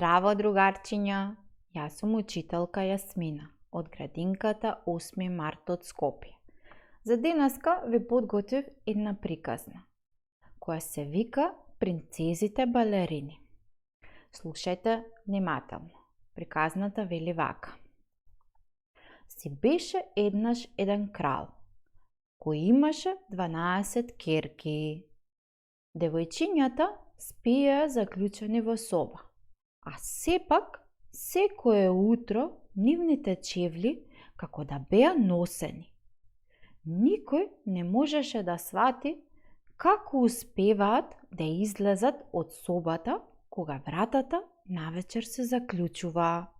Здраво, другарчиња! Јас сум учителка Јасмина од градинката 8 март од Скопје. За денеска ви подготвив една приказна, која се вика Принцезите балерини. Слушајте внимателно. Приказната вели вака. Си беше еднаш еден крал, кој имаше 12 ќерки. Девојчињата спиеа заклучени во соба, а сепак секое утро нивните чевли како да беа носени. Никој не можеше да свати како успеваат да излезат од собата кога вратата навечер се заклучуваа.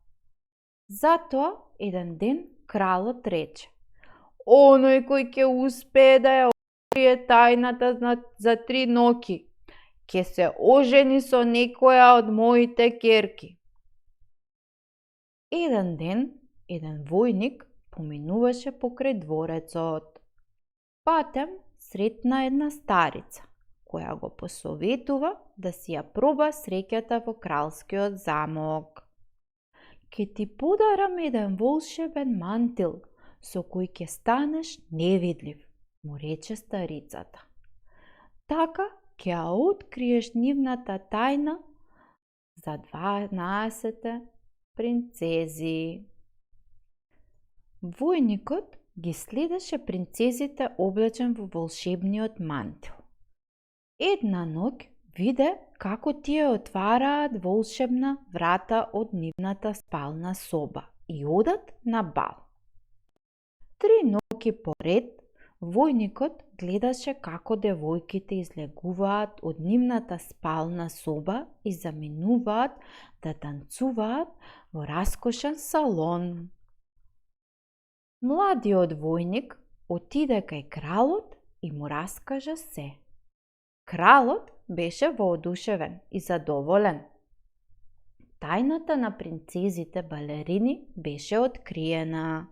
Затоа еден ден кралот рече: "Оној кој ќе успее да ја открие тајната за 3 ноќи, ќе се ожени со некоја од моите ќерки." Еден ден, еден војник поминуваше покрај дворецот. Патем сретна една старица, која го посоветува да си ја проба среќата во кралскиот замок. "Ке ти подарам еден волшебен мантил, со кој ќе станеш невидлив," му рече старицата. "Така ќе ја откриеш нивната тајна за 12 принцези." Војникот ги следеше принцезите облечен во волшебниот мантил. Една ноќ виде како тие отвараат волшебна врата од нивната спална соба и одат на бал. 3 ноќи поред војникот гледаше како девојките излегуваат од нивната спална соба и заминуваат да танцуваат во раскошен салон. Младиот војник отиде кај кралот и му раскажа се. Кралот беше воодушевен и задоволен. Тајната на принцезите балерини беше откриена,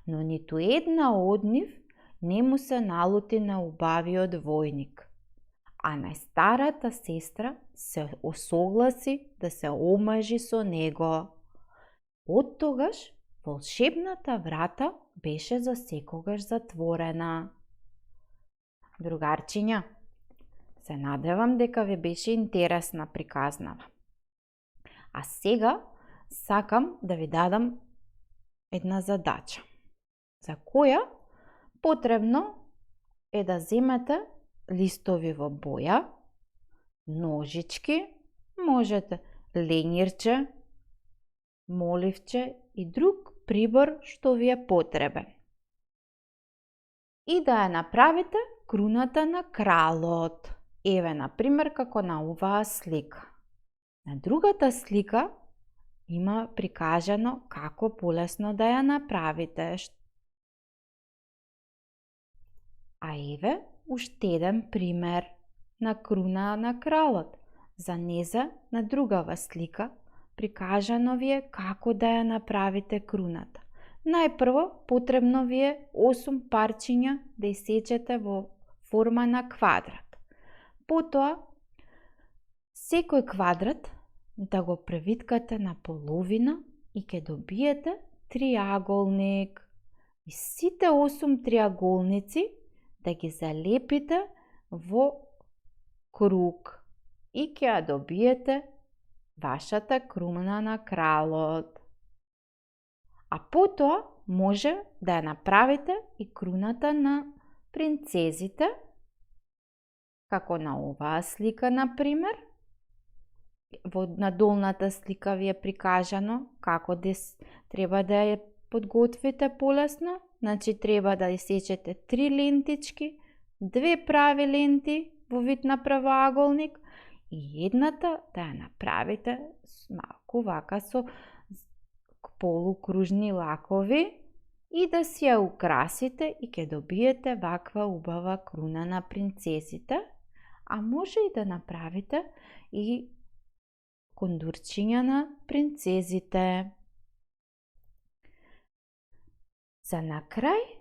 но ниту една од нив не му се налути на убавиот војник, а најстарата сестра се осогласи да се омажи со него. Од тогаш волшебната врата беше за секогаш затворена. Другарчиња, се надевам дека ви беше интересна приказнава. А сега сакам да ви дадам една задача, за која потребно е да земете листови во боја, ножички, можете ленирче, моливче и друг прибор што ви е потребен. И да ја направите круната на кралот. Еве, например, како на оваа слика. На другата слика има прикажано како полесно да ја направите. А еве уште еден пример на круна на кралот. За неза на другава слика прикажано ви е како да ја направите круната. Најпрво потребно ви е 8 парчиња да исечете во форма на квадрат. Потоа, секој квадрат да го превиткате на половина и ќе добиете триаголник. И сите 8 триаголници да ги залепите во круг и ќе ја добиете вашата круна на кралот. А потоа може да ја направите и круната на принцезите, како на оваа слика, например. На долната слика ви е прикажано како треба да ја подготвите полесно. Значи треба да исечете 3 лентички, 2 прави ленти во вид на правоаголник и едната да ја направите малку вака со полукружни лакови и да си ја украсите и ќе добиете ваква убава круна на принцезите, а може и да направите и кондурчиња на принцезите. За накрај,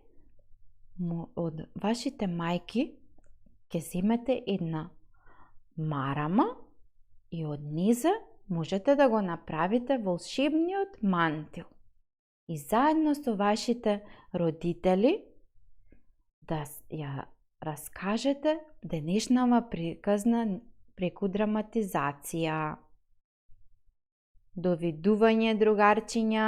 од вашите мајки ќе земете една марама и од низа можете да го направите волшебниот мантил и заедно со вашите родители да ја раскажете денешнава приказна преку драматизација. Довидување, другарчиња!